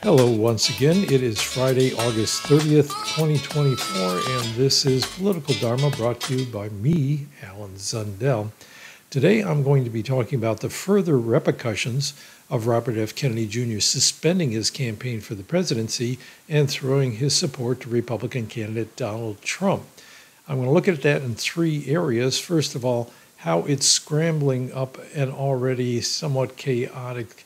Hello once again. It is Friday, August 30th, 2024, and this is Political Dharma brought to you by me, Alan Zundell. Today I'm going to be talking about the further repercussions of Robert F. Kennedy Jr. suspending his campaign for the presidency and throwing his support to Republican candidate Donald Trump. I'm going to look at that in three areas. First of all, how it's scrambling up an already somewhat chaotic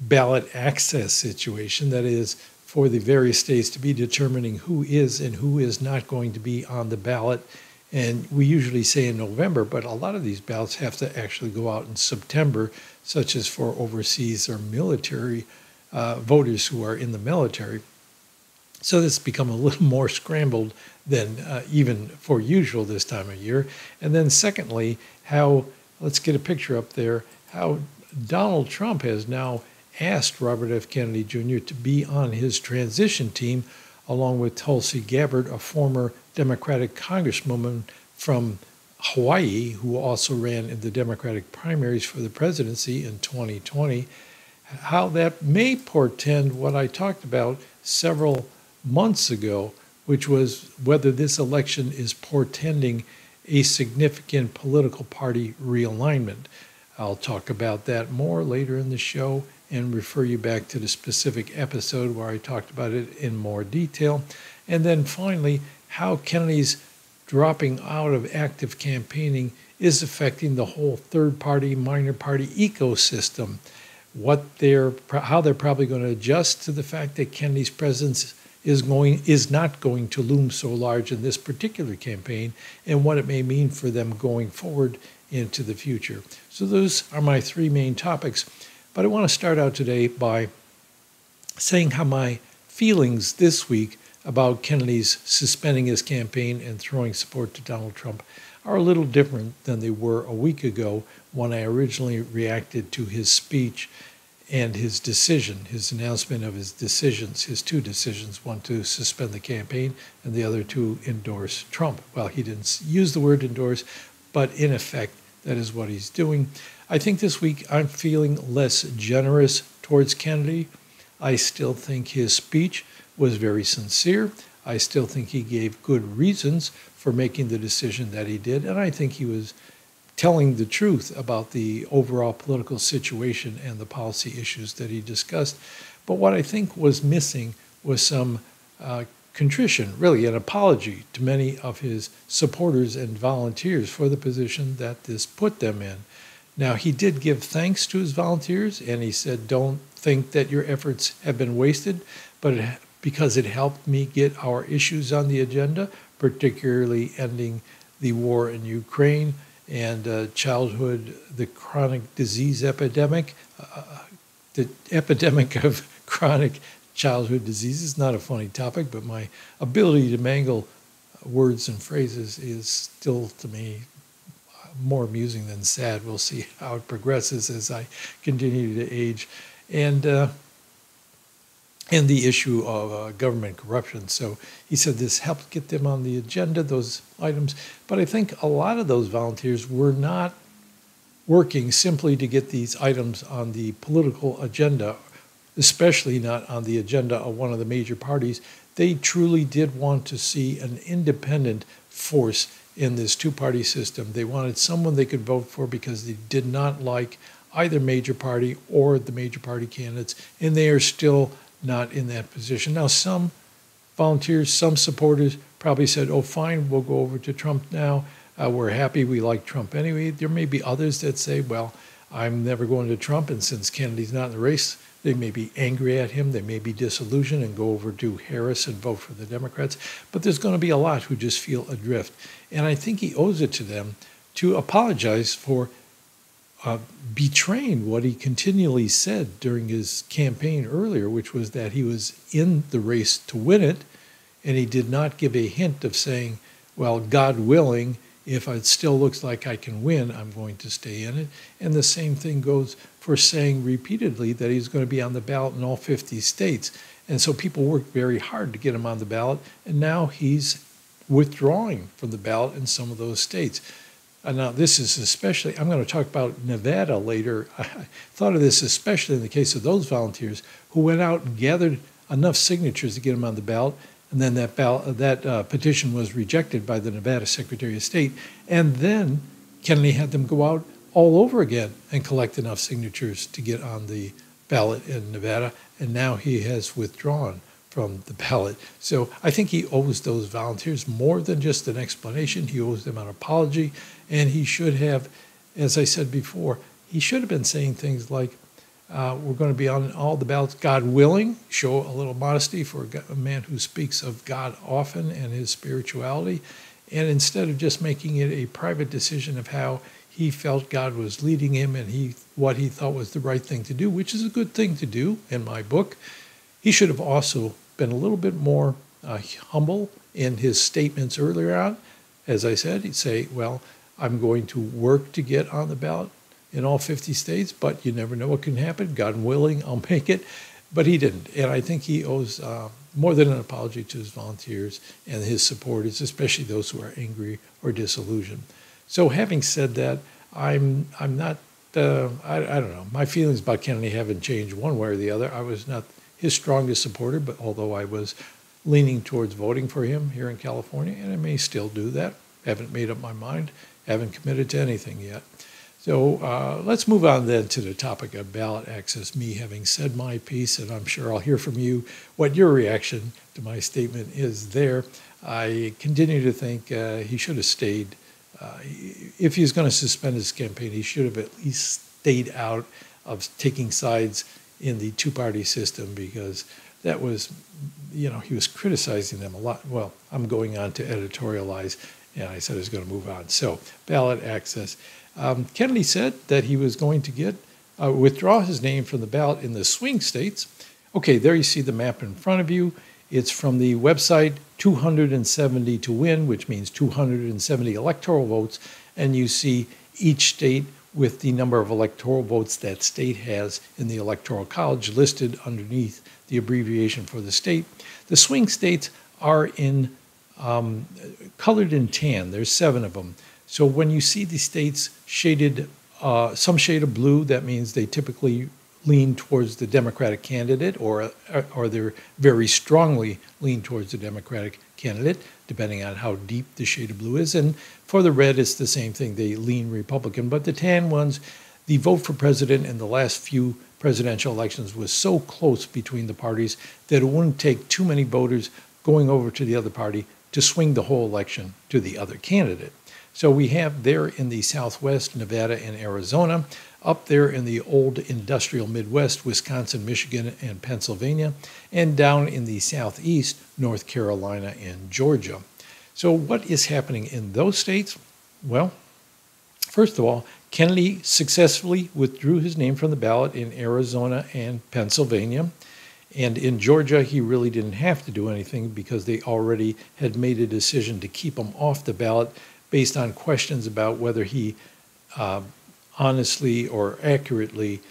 ballot access situation, that is, for the various states to be determining who is and who is not going to be on the ballot. And we usually say in November, but a lot of these ballots have to actually go out in September, such as for overseas or military voters who are in the military. So this has become a little more scrambled than even for usual this time of year. And then secondly, how, let's get a picture up there, how Donald Trump has now asked Robert F. Kennedy Jr. to be on his transition team, along with Tulsi Gabbard, a former Democratic congresswoman from Hawaii, who also ran in the Democratic primaries for the presidency in 2020. How that may portend what I talked about several months ago, which was whether this election is portending a significant political party realignment. I'll talk about that more later in the show and refer you back to the specific episode where I talked about it in more detail. And then finally, how Kennedy's dropping out of active campaigning is affecting the whole third-party, minor party ecosystem. How they're probably going to adjust to the fact that Kennedy's presence is not going to loom so large in this particular campaign, and what it may mean for them going forward into the future. So those are my three main topics. But I want to start out today by saying how my feelings this week about Kennedy's suspending his campaign and throwing support to Donald Trump are a little different than they were a week ago when I originally reacted to his speech and his decision, his announcement of his decisions, his two decisions, one to suspend the campaign and the other to endorse Trump. Well, he didn't use the word endorse, but in effect, that is what he's doing. I think this week I'm feeling less generous towards Kennedy. I still think his speech was very sincere. I still think he gave good reasons for making the decision that he did, and I think he was telling the truth about the overall political situation and the policy issues that he discussed. But what I think was missing was some contrition, really an apology to many of his supporters and volunteers for the position that this put them in. Now, he did give thanks to his volunteers, and he said, don't think that your efforts have been wasted, but because it helped me get our issues on the agenda, particularly ending the war in Ukraine and the chronic disease epidemic, the epidemic of chronic childhood diseases. Not a funny topic, but my ability to mangle words and phrases is still, to me, more amusing than sad. We'll see how it progresses as I continue to age. And the issue of government corruption. So he said this helped get them on the agenda, those items. But I think a lot of those volunteers were not working simply to get these items on the political agenda, especially not on the agenda of one of the major parties. They truly did want to see an independent force in this two-party system. They wanted someone they could vote for because they did not like either major party or the major party candidates, and they are still not in that position. Now, some volunteers, some supporters probably said, oh, fine, we'll go over to Trump now. We're happy, we like Trump anyway. There may be others that say, well, I'm never going to Trump, and since Kennedy's not in the race, they may be angry at him, they may be disillusioned and go over to Harris and vote for the Democrats. But there's going to be a lot who just feel adrift. And I think he owes it to them to apologize for betraying what he continually said during his campaign earlier, which was that he was in the race to win it, and he did not give a hint of saying, well, God willing, if it still looks like I can win, I'm going to stay in it. And the same thing goes for saying repeatedly that he's going to be on the ballot in all 50 states. And so people worked very hard to get him on the ballot, and now he's withdrawing from the ballot in some of those states. Now, this is especially, I'm going to talk about Nevada later. I thought of this especially in the case of those volunteers who went out and gathered enough signatures to get them on the ballot, and then that petition was rejected by the Nevada Secretary of State, and then Kennedy had them go out all over again and collect enough signatures to get on the ballot in Nevada, and now he has withdrawn from the ballot. So I think he owes those volunteers more than just an explanation. He owes them an apology, and he should have, as I said before, he should have been saying things like, we're going to be on all the ballots, God willing. Show a little modesty for a man who speaks of God often and his spirituality. And instead of just making it a private decision of how he felt God was leading him and what he thought was the right thing to do, which is a good thing to do in my book, he should have also been a little bit more humble in his statements earlier on. As I said, he'd say, well, I'm going to work to get on the ballot in all 50 states, but you never know what can happen. God willing, I'll make it. But he didn't. And I think he owes more than an apology to his volunteers and his supporters, especially those who are angry or disillusioned. So having said that, I'm not, I don't know, my feelings about Kennedy haven't changed one way or the other. I was not his strongest supporter, but although I was leaning towards voting for him here in California, and I may still do that. Haven't made up my mind, haven't committed to anything yet. So let's move on then to the topic of ballot access, me having said my piece, and I'm sure I'll hear from you what your reaction to my statement is there. I continue to think he should have stayed. If he was going to suspend his campaign, he should have at least stayed out of taking sides in the two-party system, because that was, he was criticizing them a lot. Well, I'm going on to editorialize, and I said I was going to move on. So ballot access. Kennedy said that he was going to withdraw his name from the ballot in the swing states. Okay, there you see the map in front of you. It's from the website 270 to win, which means 270 electoral votes, and you see each state with the number of electoral votes that state has in the Electoral College listed underneath the abbreviation for the state. The swing states are colored in tan. There's 7 of them. So when you see the states shaded, some shade of blue, that means they typically lean towards the Democratic candidate, or they're very strongly lean towards the Democratic candidate, depending on how deep the shade of blue is. And for the red, it's the same thing. They lean Republican. But the tan ones, the vote for president in the last few presidential elections was so close between the parties that it wouldn't take too many voters going over to the other party to swing the whole election to the other candidate. So we have there in the Southwest, Nevada and Arizona, up there in the old industrial Midwest, Wisconsin, Michigan, and Pennsylvania, and down in the Southeast, North Carolina and Georgia. So what is happening in those states? Well, first of all, Kennedy successfully withdrew his name from the ballot in Arizona and Pennsylvania. And in Georgia, he really didn't have to do anything because they already had made a decision to keep him off the ballot based on questions about whether he honestly or accurately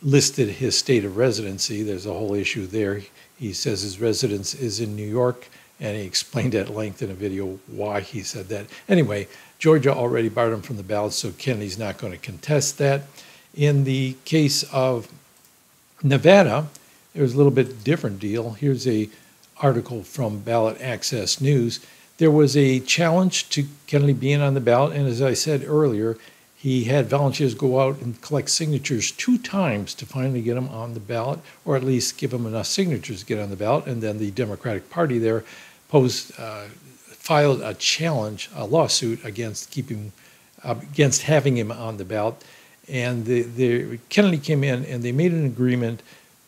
listed his state of residency. There's a whole issue there. He says his residence is in New York, and he explained at length in a video why he said that. Anyway, Georgia already barred him from the ballot, so Kennedy's not going to contest that. In the case of Nevada, there's a little bit different deal. Here's a article from Ballot Access News. There was a challenge to Kennedy being on the ballot, and as I said earlier, he had volunteers go out and collect signatures 2 times to finally get him on the ballot, or at least give him enough signatures to get on the ballot. And then the Democratic Party there filed a challenge, a lawsuit against having him on the ballot. And Kennedy came in and they made an agreement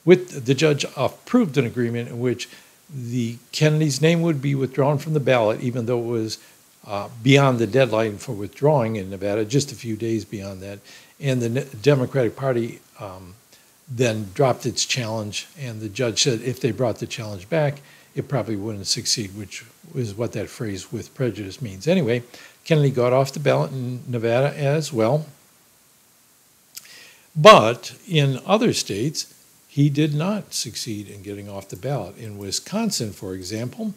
with the judge, approved an agreement in which Kennedy's name would be withdrawn from the ballot, even though it was beyond the deadline for withdrawing in Nevada, just a few days beyond that. And the Democratic Party then dropped its challenge, and the judge said if they brought the challenge back, it probably wouldn't succeed, which is what that phrase "with prejudice" means. Anyway, Kennedy got off the ballot in Nevada as well. But in other states, he did not succeed in getting off the ballot. In Wisconsin, for example,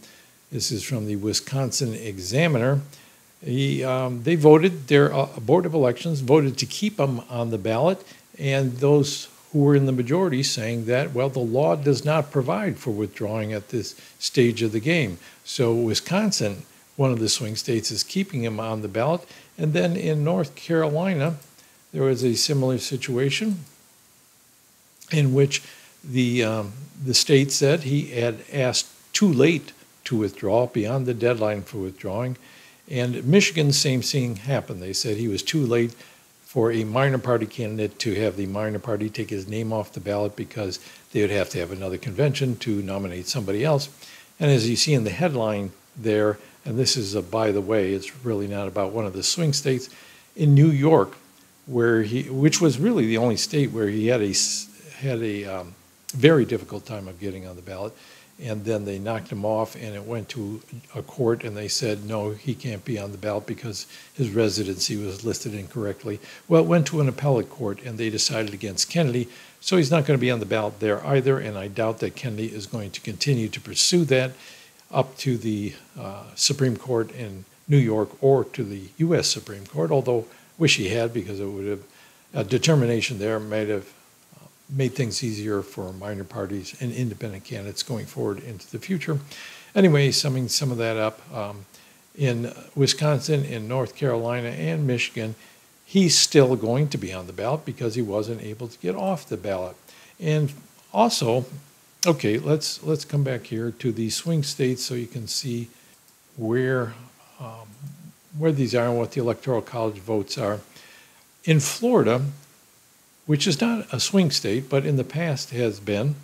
this is from the Wisconsin Examiner, They voted, their Board of Elections voted to keep him on the ballot, and those who were in the majority saying that, well, the law does not provide for withdrawing at this stage of the game. So Wisconsin, one of the swing states, is keeping him on the ballot. And then in North Carolina, there was a similar situation in which the state said he had asked too late to withdraw, beyond the deadline for withdrawing. And Michigan, same thing happened. They said he was too late for a minor party candidate to have the minor party take his name off the ballot because they would have to have another convention to nominate somebody else. And as you see in the headline there, and this is a by the way, it's really not about one of the swing states, in New York, which was really the only state where he had a very difficult time of getting on the ballot. And then they knocked him off, and it went to a court, and they said, no, he can't be on the ballot because his residency was listed incorrectly. Well, it went to an appellate court, and they decided against Kennedy, so he's not going to be on the ballot there either, and I doubt that Kennedy is going to continue to pursue that up to the Supreme Court in New York or to the U.S. Supreme Court, although I wish he had, because it would have, a determination there might have made things easier for minor parties and independent candidates going forward into the future. Anyway, summing some of that up, in Wisconsin, in North Carolina, and Michigan, he's still going to be on the ballot because he wasn't able to get off the ballot. And also, okay, let's come back here to the swing states so you can see where these are and what the Electoral College votes are. In Florida, which is not a swing state, but in the past has been,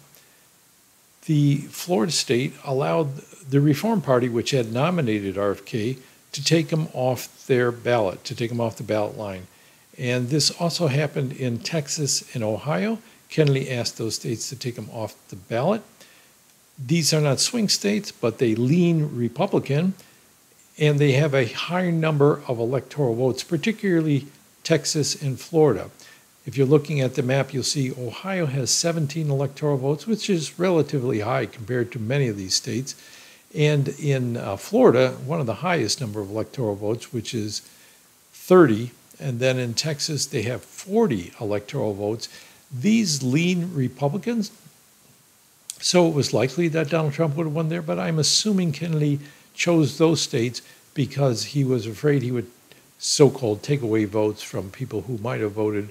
the Florida state allowed the Reform Party, which had nominated RFK, to take him off their ballot, to take him off the ballot line. And this also happened in Texas and Ohio. Kennedy asked those states to take him off the ballot. These are not swing states, but they lean Republican, and they have a high number of electoral votes, particularly Texas and Florida. If you're looking at the map, you'll see Ohio has 17 electoral votes, which is relatively high compared to many of these states. And in Florida, one of the highest number of electoral votes, which is 30. And then in Texas, they have 40 electoral votes. These lean Republicans, so it was likely that Donald Trump would have won there, but I'm assuming Kennedy chose those states because he was afraid he would so-called take away votes from people who might have voted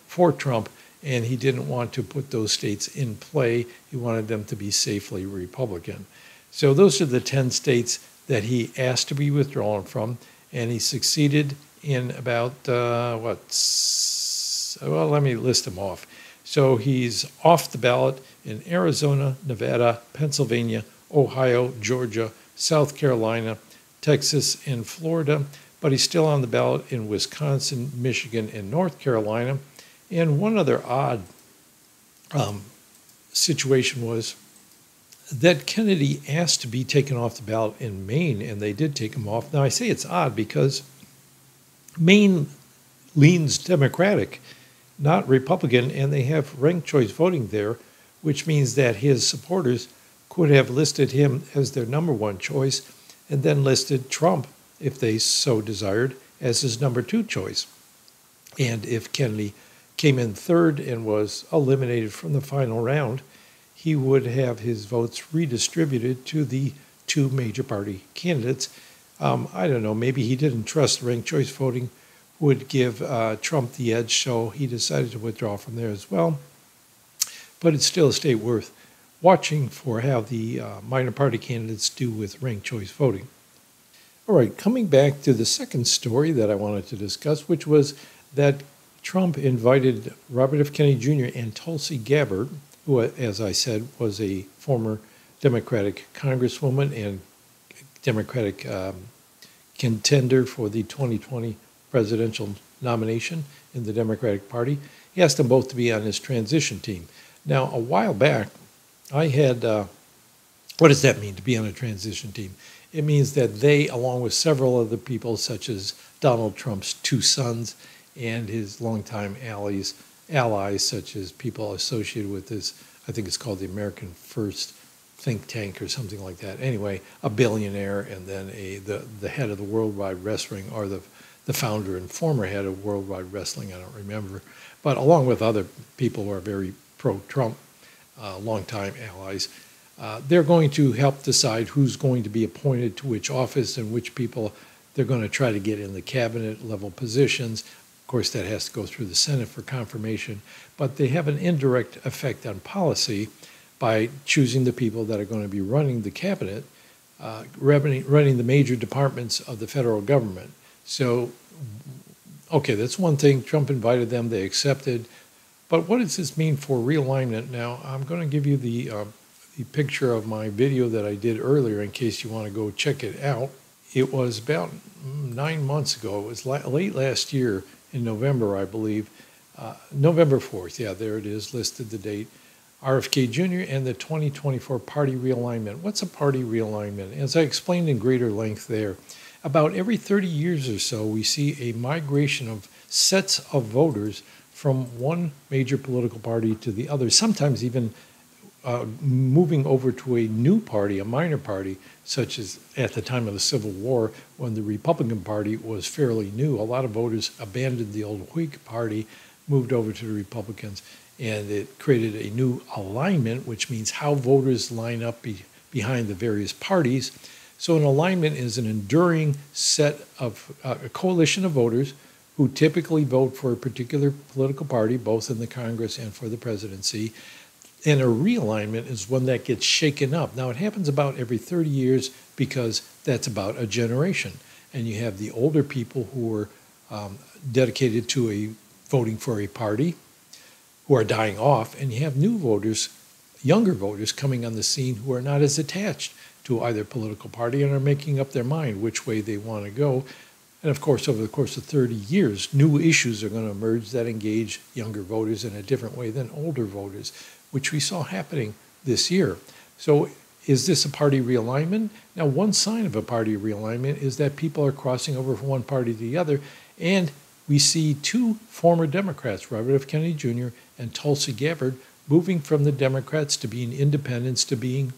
for Trump, and he didn't want to put those states in play. He wanted them to be safely Republican. So those are the 10 states that he asked to be withdrawn from, and he succeeded in about, well, let me list them off. So he's off the ballot in Arizona, Nevada, Pennsylvania, Ohio, Georgia, South Carolina, Texas, and Florida, but he's still on the ballot in Wisconsin, Michigan, and North Carolina. And one other odd situation was that Kennedy asked to be taken off the ballot in Maine, and they did take him off. Now, I say it's odd because Maine leans Democratic, not Republican, and they have ranked choice voting there, which means that his supporters could have listed him as their number one choice and then listed Trump, if they so desired, as his number two choice. And if Kennedy came in third and was eliminated from the final round, he would have his votes redistributed to the two major party candidates. I don't know, maybe he didn't trust ranked choice voting would give Trump the edge, so he decided to withdraw from there as well. But it's still a state worth watching for how the minor party candidates do with ranked choice voting. All right, coming back to the second story that I wanted to discuss, which was that Trump invited Robert F. Kennedy Jr. and Tulsi Gabbard, who, as I said, was a former Democratic congresswoman and Democratic contender for the 2020 presidential nomination in the Democratic Party. He asked them both to be on his transition team. Now, a while back, I had, what does that mean, to be on a transition team? It means that they, along with several other people, such as Donald Trump's two sons and his longtime allies, such as people associated with this, I think it's called the American First think tank or something like that. Anyway, a billionaire, and then the head of the Worldwide Wrestling, or the founder and former head of Worldwide Wrestling, I don't remember, but along with other people who are very pro-Trump, longtime allies. They're going to help decide who's going to be appointed to which office and which people they're going to try to get in the cabinet level positions. Of course, that has to go through the Senate for confirmation, but they have an indirect effect on policy by choosing the people that are going to be running the cabinet, running the major departments of the federal government. So, okay, that's one thing. Trump invited them, they accepted. But what does this mean for realignment? Now, I'm going to give you the picture of my video that I did earlier in case you want to go check it out. It was about 9 months ago. It was late last year in November, I believe. November 4th, yeah, there it is, listed the date. RFK Jr. and the 2024 party realignment. What's a party realignment? As I explained in greater length there, about every 30 years or so, we see a migration of sets of voters from one major political party to the other, sometimes even moving over to a new party, a minor party, such as at the time of the Civil War, when the Republican Party was fairly new. A lot of voters abandoned the old Whig Party, moved over to the Republicans, and it created a new alignment, which means how voters line up behind the various parties. So an alignment is an enduring set of a coalition of voters who typically vote for a particular political party, both in the Congress and for the presidency. And a realignment is one that gets shaken up. Now, it happens about every 30 years because that's about a generation. And you have the older people who are dedicated to voting for a party, who are dying off, and you have new voters, younger voters coming on the scene who are not as attached to either political party and are making up their mind which way they want to go. And of course, over the course of 30 years, new issues are going to emerge that engage younger voters in a different way than older voters, which we saw happening this year. So is this a party realignment? Now, one sign of a party realignment is that people are crossing over from one party to the other, and we see two former Democrats, Robert F. Kennedy Jr. and Tulsi Gabbard, moving from the Democrats to being independents, to being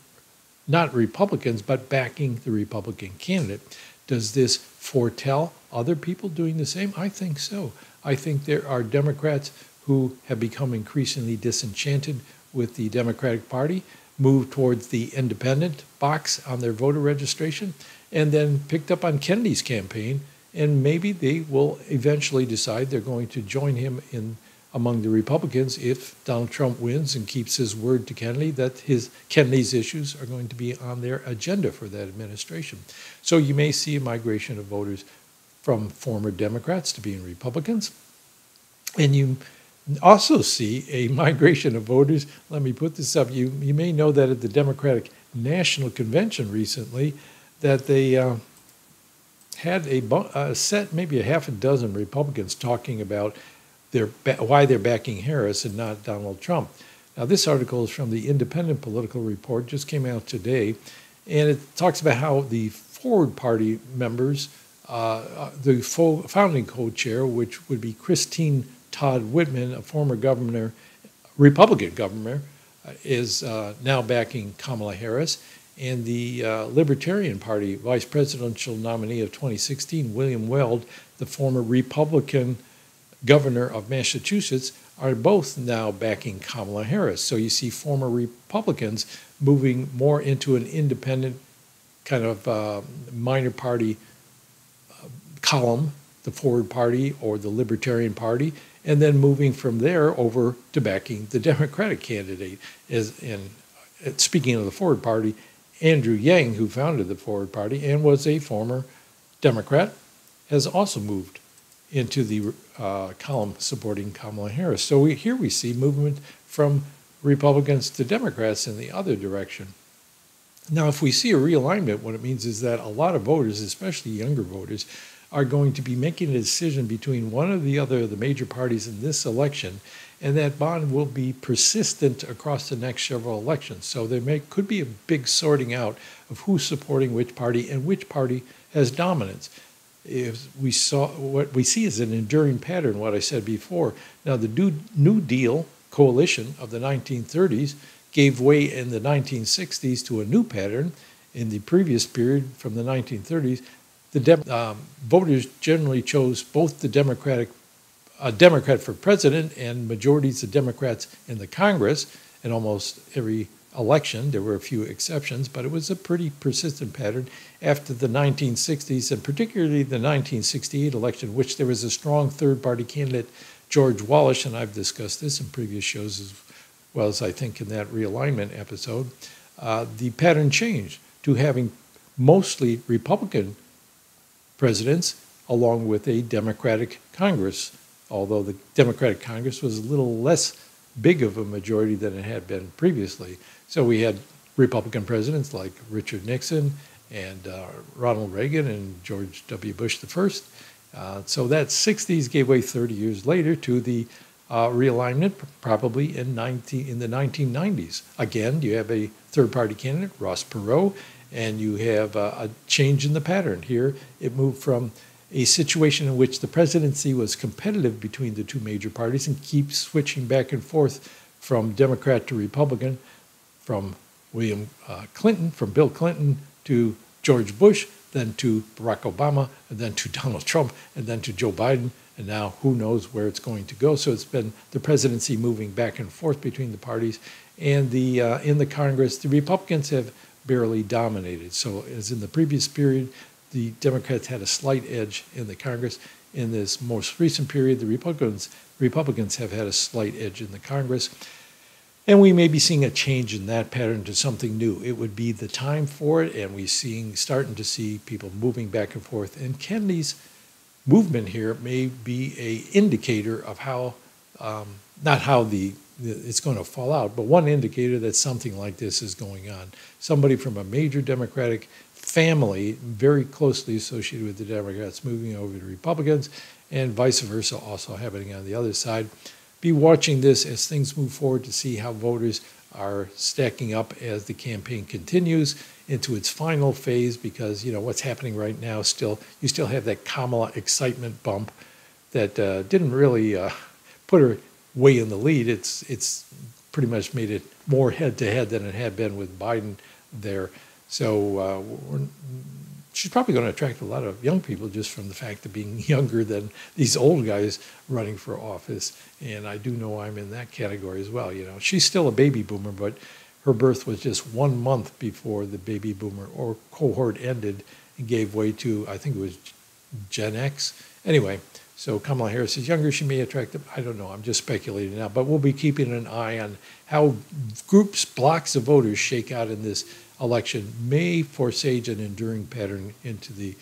not Republicans, but backing the Republican candidate. Does this foretell other people doing the same? I think so. I think there are Democrats who have become increasingly disenchanted with the Democratic Party, moved towards the independent box on their voter registration, and then picked up on Kennedy's campaign, and maybe they will eventually decide they're going to join him in among the Republicans if Donald Trump wins and keeps his word to Kennedy that Kennedy's issues are going to be on their agenda for that administration. So you may see a migration of voters from former Democrats to being Republicans. And you also see a migration of voters. Let me put this up. You may know that at the Democratic National Convention recently that they had a set, maybe a half a dozen Republicans talking about why they're backing Harris and not Donald Trump. Now, this article is from the Independent Political Report, just came out today, and it talks about how the Forward Party members, the founding co-chair, which would be Christine Todd Whitman, a former governor, Republican governor, is now backing Kamala Harris, and the Libertarian Party vice presidential nominee of 2016, William Weld, the former Republican governor of Massachusetts, are both now backing Kamala Harris. So you see former Republicans moving more into an independent kind of minor party column, the Forward Party or the Libertarian Party, and then moving from there over to backing the Democratic candidate. Speaking of the Forward Party, Andrew Yang, who founded the Forward Party and was a former Democrat, has also moved into the column supporting Kamala Harris. So here we see movement from Republicans to Democrats in the other direction. Now, if we see a realignment, what it means is that a lot of voters, especially younger voters, are going to be making a decision between one or the other of the major parties in this election, and that bond will be persistent across the next several elections. So there could be a big sorting out of who's supporting which party and which party has dominance. What we see is an enduring pattern, what I said before. Now, the New Deal coalition of the 1930s gave way in the 1960s to a new pattern. In the previous period, from the 1930s, the voters generally chose both the Democrat for president and majorities of Democrats in the Congress in almost every election. There were a few exceptions, but it was a pretty persistent pattern after the 1960s, and particularly the 1968 election, in which there was a strong third-party candidate, George Wallace, and I've discussed this in previous shows as well as I think in that realignment episode. The pattern changed to having mostly Republican presidents along with a Democratic Congress, although the Democratic Congress was a little less big of a majority than it had been previously. So we had Republican presidents like Richard Nixon and Ronald Reagan and George W. Bush I. So that 60s gave way 30 years later to the realignment, probably in the 1990s. Again, you have a third-party candidate, Ross Perot, and you have a change in the pattern. Here, it moved from a situation in which the presidency was competitive between the two major parties and keeps switching back and forth from Democrat to Republican, from Bill Clinton to George Bush, then to Barack Obama, and then to Donald Trump, and then to Joe Biden, and now who knows where it's going to go. So it's been the presidency moving back and forth between the parties, and in the Congress, the Republicans have barely dominated. So as in the previous period, the Democrats had a slight edge in the Congress. In this most recent period, the Republicans have had a slight edge in the Congress. And we may be seeing a change in that pattern to something new. It would be the time for it, and we're starting to see people moving back and forth. And Kennedy's movement here may be an indicator of how, not how it's going to fall out, but one indicator that something like this is going on. Somebody from a major Democratic family, very closely associated with the Democrats, moving over to Republicans, and vice versa also happening on the other side. Be watching this as things move forward to see how voters are stacking up as the campaign continues into its final phase, because what's happening right now, you still have that Kamala excitement bump that didn't really put her way in the lead. It's pretty much made it more head-to-head than it had been with Biden there. So she's probably going to attract a lot of young people just from the fact of being younger than these old guys running for office. And I do know I'm in that category as well. She's still a baby boomer, but her birth was just 1 month before the baby boomer or cohort ended and gave way to, I think it was Gen X. Anyway, so Kamala Harris is younger. She may attract them. I don't know. I'm just speculating now. But we'll be keeping an eye on how blocks of voters shake out in this election may foresage an enduring pattern into the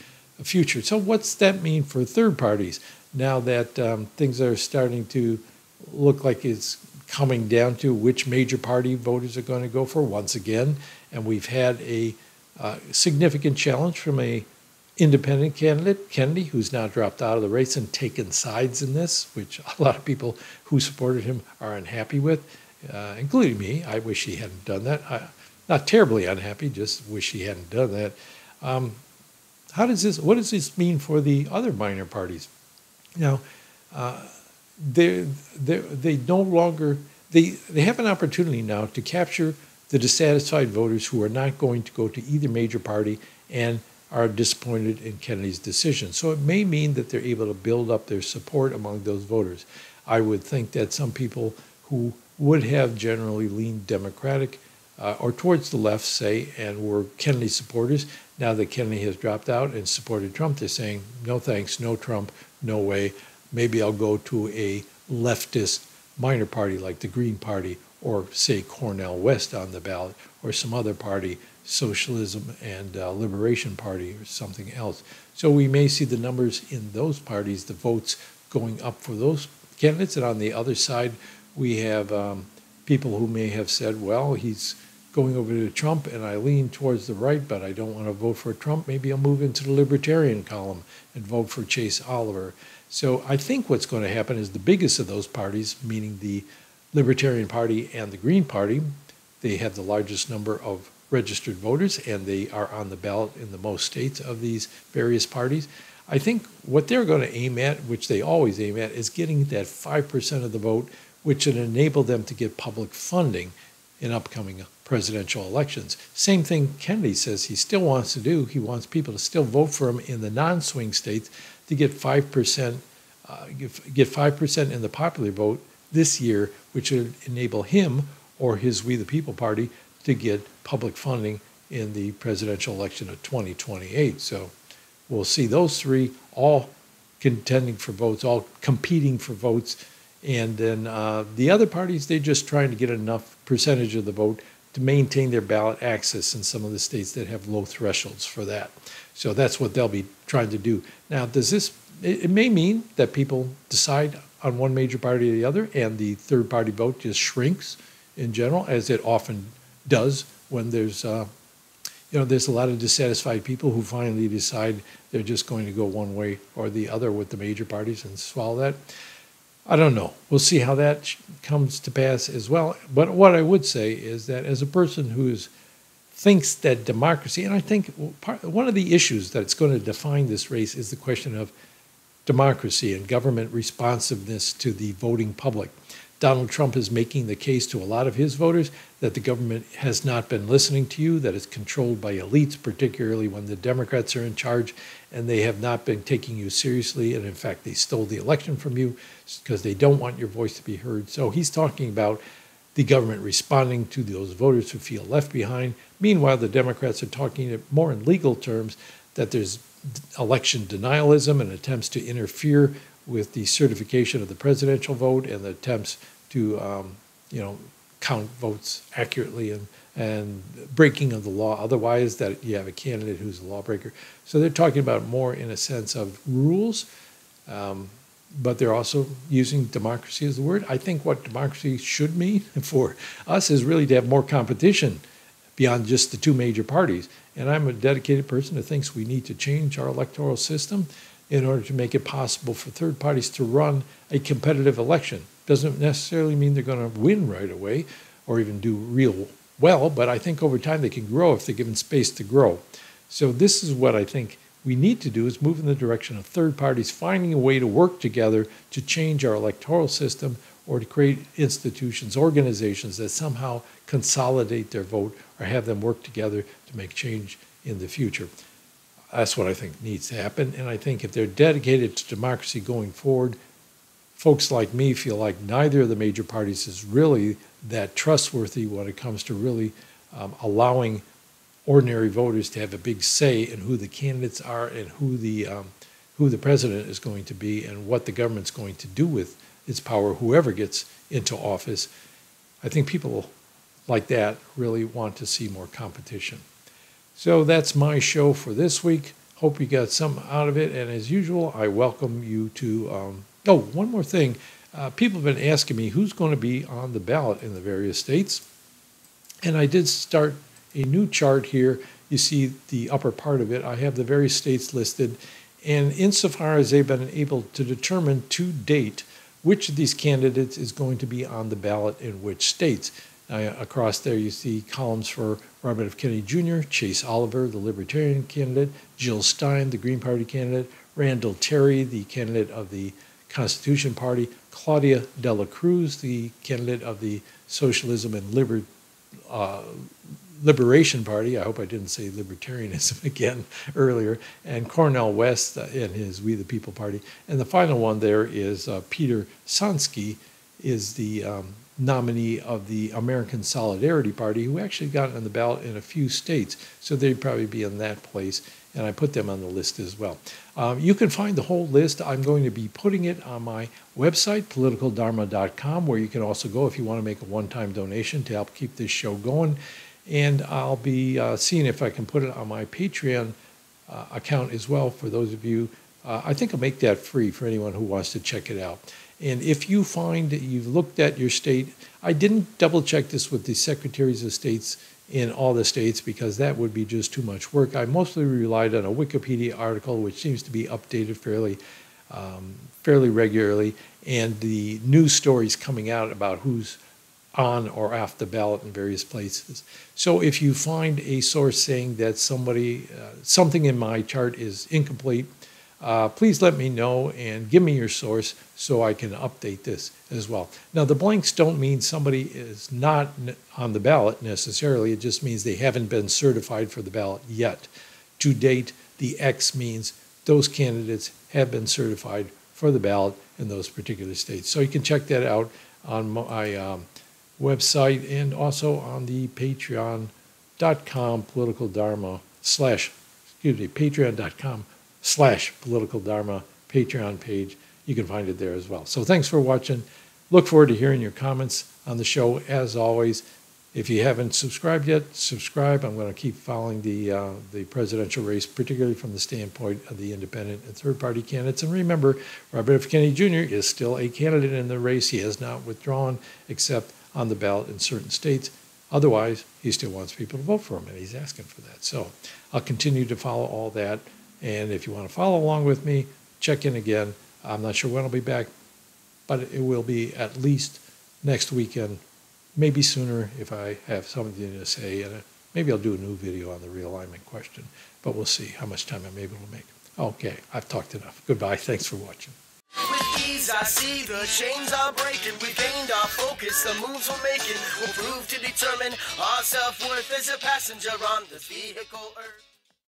future. So what's that mean for third parties now that things are starting to look like it's coming down to which major party voters are going to go for once again? And we've had a significant challenge from a independent candidate, Kennedy, who's now dropped out of the race and taken sides in this, which a lot of people who supported him are unhappy with, including me. I wish he hadn't done that. Not terribly unhappy, just wish he hadn't done that. What does this mean for the other minor parties? They no longer, they have an opportunity now to capture the dissatisfied voters who are not going to go to either major party and are disappointed in Kennedy's decision. So it may mean that they're able to build up their support among those voters. I would think that some people who would have generally leaned Democratic or towards the left, say, and were Kennedy supporters, now that Kennedy has dropped out and supported Trump, they're saying, no thanks, no Trump, no way. Maybe I'll go to a leftist minor party like the Green Party, or say Cornel West on the ballot, or some other party, Socialism and Liberation Party, or something else. So we may see the numbers in those parties, the votes going up for those candidates. And on the other side, we have people who may have said, well, he's going over to Trump and I lean towards the right, but I don't want to vote for Trump. Maybe I'll move into the Libertarian column and vote for Chase Oliver. So I think what's going to happen is the biggest of those parties, meaning the Libertarian Party and the Green Party, they have the largest number of registered voters and they are on the ballot in the most states of these various parties. I think what they're going to aim at, which they always aim at, is getting that 5% of the vote, which would enable them to get public funding. in upcoming presidential elections. Same thing Kennedy says he still wants to do. He wants people to still vote for him in the non-swing states to get 5%, get 5% in the popular vote this year, which would enable him or his We the People party to get public funding in the presidential election of 2028. So we'll see those three all contending for votes, all competing for votes. And then the other parties, they're just trying to get enough percentage of the vote to maintain their ballot access in some of the states that have low thresholds for that. So that's what they'll be trying to do. Now, it may mean that people decide on one major party or the other, and the third party vote just shrinks in general, as it often does when there's there's a lot of dissatisfied people who finally decide they're just going to go one way or the other with the major parties and swallow that. I don't know. We'll see how that comes to pass as well. But what I would say is that as a person who thinks that democracy, and I think one of the issues that's going to define this race is the question of democracy and government responsiveness to the voting public. Donald Trump is making the case to a lot of his voters that the government has not been listening to you, that it's controlled by elites, particularly when the Democrats are in charge, and they have not been taking you seriously. And in fact, they stole the election from you because they don't want your voice to be heard. So he's talking about the government responding to those voters who feel left behind. Meanwhile, the Democrats are talking more in legal terms that there's election denialism and attempts to interfere with the certification of the presidential vote and the attempts to, count votes accurately and breaking of the law. Otherwise, that you have a candidate who's a lawbreaker. So they're talking about more in a sense of rules, but they're also using democracy as the word. I think what democracy should mean for us is really to have more competition beyond just the two major parties. And I'm a dedicated person who thinks we need to change our electoral system in order to make it possible for third parties to run a competitive election. Doesn't necessarily mean they're going to win right away or even do real well, but I think over time they can grow if they're given space to grow. So this is what I think we need to do, is move in the direction of third parties finding a way to work together to change our electoral system or to create institutions, organizations that somehow consolidate their vote or have them work together to make change in the future. That's what I think needs to happen. And I think if they're dedicated to democracy going forward, folks like me feel like neither of the major parties is really that trustworthy when it comes to really allowing ordinary voters to have a big say in who the candidates are and who the president is going to be and what the government's going to do with its power, whoever gets into office. I think people like that really want to see more competition. So that's my show for this week. Hope you got some out of it. And as usual, I welcome you to, one more thing. People have been asking me who's going to be on the ballot in the various states. And I did start a new chart here. You see the upper part of it. I have the various states listed. And insofar as they've been able to determine to date which of these candidates is going to be on the ballot in which states. Across there you see columns for Robert F. Kennedy Jr., Chase Oliver, the Libertarian candidate, Jill Stein, the Green Party candidate, Randall Terry, the candidate of the Constitution Party, Claudia Dela Cruz, the candidate of the Socialism and Liberation Party. I hope I didn't say libertarianism again earlier. And Cornel West and his We the People Party. And the final one there is Peter Sansky, is the nominee of the American Solidarity Party, who actually got on the ballot in a few states. So they'd probably be in that place. And I put them on the list as well. You can find the whole list. I'm going to be putting it on my website, politicaldharma.com, where you can also go if you want to make a one-time donation to help keep this show going. And I'll be seeing if I can put it on my Patreon account as well for those of you. I think I'll make that free for anyone who wants to check it out. And if you find that you've looked at your state, I didn't double check this with the secretaries of states in all the states because that would be just too much work. I mostly relied on a Wikipedia article, which seems to be updated fairly regularly, and the news stories coming out about who's on or off the ballot in various places. So if you find a source saying that something in my chart is incomplete, please let me know and give me your source so I can update this as well. Now, the blanks don't mean somebody is not on the ballot necessarily. It just means they haven't been certified for the ballot yet. To date, the X means those candidates have been certified for the ballot in those particular states. So you can check that out on my website and also on the patreon.com political dharma patreon.com/political dharma Patreon page. You can find it there as well. So thanks for watching. Look forward to hearing your comments on the show. As always, if you haven't subscribed yet, subscribe. I'm going to keep following the presidential race, particularly from the standpoint of the independent and third-party candidates. And remember, Robert F. Kennedy Jr. is still a candidate in the race. He has not withdrawn, except on the ballot in certain states. Otherwise, he still wants people to vote for him, and he's asking for that. So I'll continue to follow all that. And if you want to follow along with me, check in again. I'm not sure when I'll be back, but it will be at least next weekend, maybe sooner if I have something to say. And maybe I'll do a new video on the realignment question, but we'll see how much time I'm able to make. Okay, I've talked enough. Goodbye. Thanks for watching. With ease, I see the chains are breaking. We gained our focus, the moves we're making will prove to determine our self-worth as a passenger on this vehicle Earth.